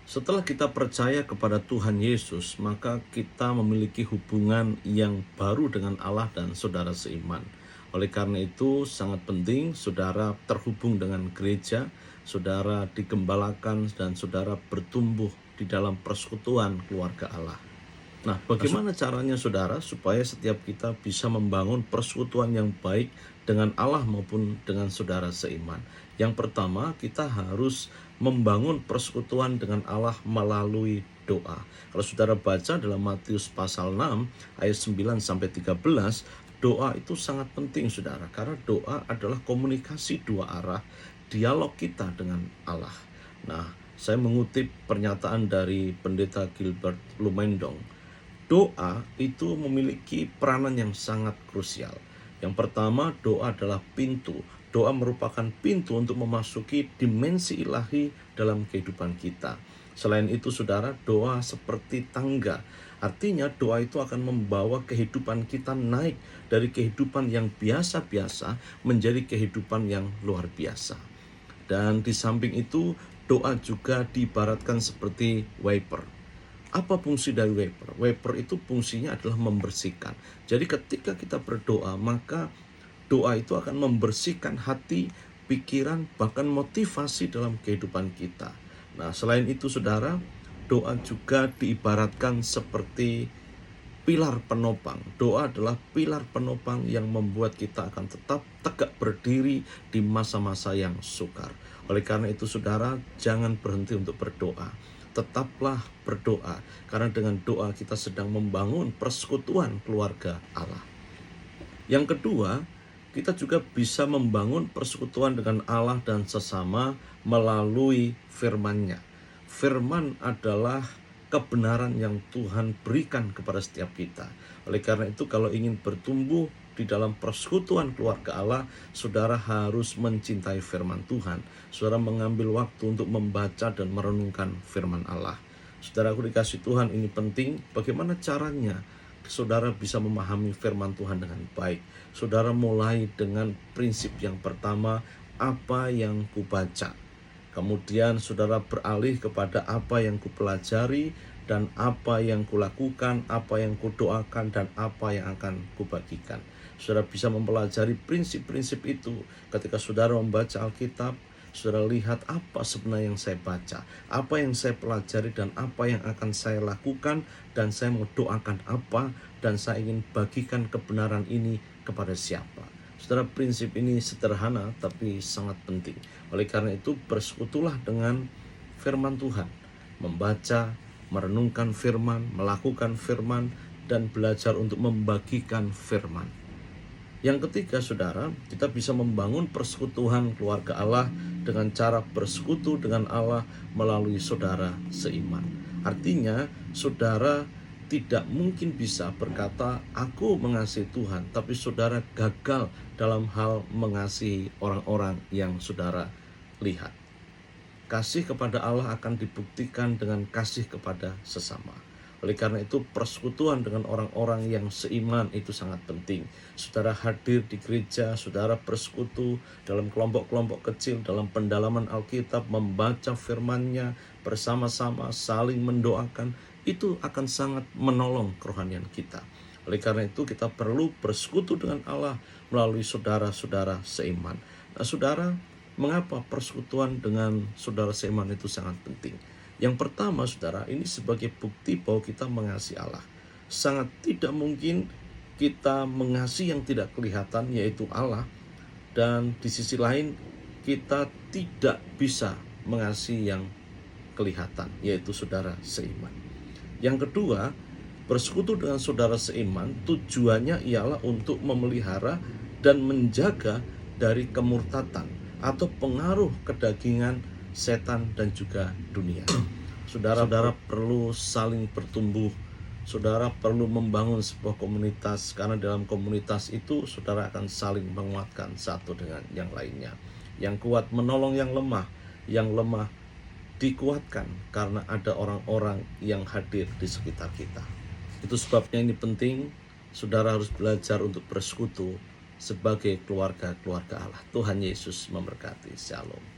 Setelah kita percaya kepada Tuhan Yesus, maka kita memiliki hubungan yang baru dengan Allah dan saudara seiman. Oleh karena itu, sangat penting saudara terhubung dengan gereja, saudara digembalakan, dan saudara bertumbuh di dalam persekutuan keluarga Allah. Nah, bagaimana caranya saudara supaya setiap kita bisa membangun persekutuan yang baik dengan Allah maupun dengan saudara seiman? Yang pertama, kita harus membangun persekutuan dengan Allah melalui doa. Kalau saudara baca dalam Matius pasal 6 ayat 9 sampai 13, doa itu sangat penting saudara, karena doa adalah komunikasi dua arah, dialog kita dengan Allah. Nah, saya mengutip pernyataan dari Pendeta Gilbert Lumendong. Doa itu memiliki peranan yang sangat krusial. Yang pertama, doa adalah pintu. Doa merupakan pintu untuk memasuki dimensi ilahi dalam kehidupan kita. Selain itu, saudara, doa seperti tangga. Artinya, doa itu akan membawa kehidupan kita naik dari kehidupan yang biasa-biasa menjadi kehidupan yang luar biasa. Dan di samping itu, doa juga diibaratkan seperti wiper. Apa fungsi dari wiper? Wiper itu fungsinya adalah membersihkan. Jadi ketika kita berdoa, maka doa itu akan membersihkan hati, pikiran, bahkan motivasi dalam kehidupan kita. Nah, selain itu saudara, doa juga diibaratkan seperti pilar penopang. Doa adalah pilar penopang yang membuat kita akan tetap tegak berdiri di masa-masa yang sukar. Oleh karena itu saudara, jangan berhenti untuk berdoa. Tetaplah berdoa, karena dengan doa kita sedang membangun persekutuan keluarga Allah. Yang kedua, kita juga bisa membangun persekutuan dengan Allah dan sesama melalui firman-Nya. Firman adalah kebenaran yang Tuhan berikan kepada setiap kita. Oleh karena itu, kalau ingin bertumbuh di dalam persekutuan keluarga Allah, saudara harus mencintai firman Tuhan. Saudara mengambil waktu untuk membaca dan merenungkan firman Allah. Saudaraku dikasih Tuhan, ini penting. Bagaimana caranya saudara bisa memahami firman Tuhan dengan baik? Saudara mulai dengan prinsip yang pertama, apa yang kubaca. Kemudian saudara beralih kepada apa yang kupelajari dan apa yang kulakukan, apa yang kudoakan, dan apa yang akan kubagikan. Saudara bisa mempelajari prinsip-prinsip itu ketika saudara membaca Alkitab. Saudara lihat apa sebenarnya yang saya baca, apa yang saya pelajari, dan apa yang akan saya lakukan, dan saya mau doakan apa, dan saya ingin bagikan kebenaran ini kepada siapa. Saudara, prinsip ini sederhana tapi sangat penting. Oleh karena itu, bersekutulah dengan firman Tuhan, membaca, merenungkan firman, melakukan firman, dan belajar untuk membagikan firman. Yang ketiga, saudara, kita bisa membangun persekutuan keluarga Allah dengan cara bersekutu dengan Allah melalui saudara seiman. Artinya, saudara tidak mungkin bisa berkata, aku mengasihi Tuhan, tapi saudara gagal dalam hal mengasihi orang-orang yang saudara lihat. Kasih kepada Allah akan dibuktikan dengan kasih kepada sesama. Oleh karena itu, persekutuan dengan orang-orang yang seiman itu sangat penting. Saudara hadir di gereja, saudara bersekutu dalam kelompok-kelompok kecil, dalam pendalaman Alkitab, membaca firman-Nya bersama-sama, saling mendoakan, itu akan sangat menolong kerohanian kita. Oleh karena itu, kita perlu bersekutu dengan Allah melalui saudara-saudara seiman. Nah, saudara, mengapa persekutuan dengan saudara seiman itu sangat penting? Yang pertama, saudara, ini sebagai bukti bahwa kita mengasihi Allah. Sangat tidak mungkin kita mengasihi yang tidak kelihatan, yaitu Allah. Dan di sisi lain, kita tidak bisa mengasihi yang kelihatan, yaitu saudara seiman. Yang kedua, bersekutu dengan saudara seiman tujuannya ialah untuk memelihara dan menjaga dari kemurtatan atau pengaruh kedagingan setan dan juga dunia. Saudara perlu saling bertumbuh. Saudara perlu membangun sebuah komunitas, karena dalam komunitas itu saudara akan saling menguatkan satu dengan yang lainnya. Yang kuat menolong yang lemah dikuatkan karena ada orang-orang yang hadir di sekitar kita. Itu sebabnya ini penting, saudara harus belajar untuk bersekutu sebagai keluarga-keluarga Allah. Tuhan Yesus memberkati. Shalom.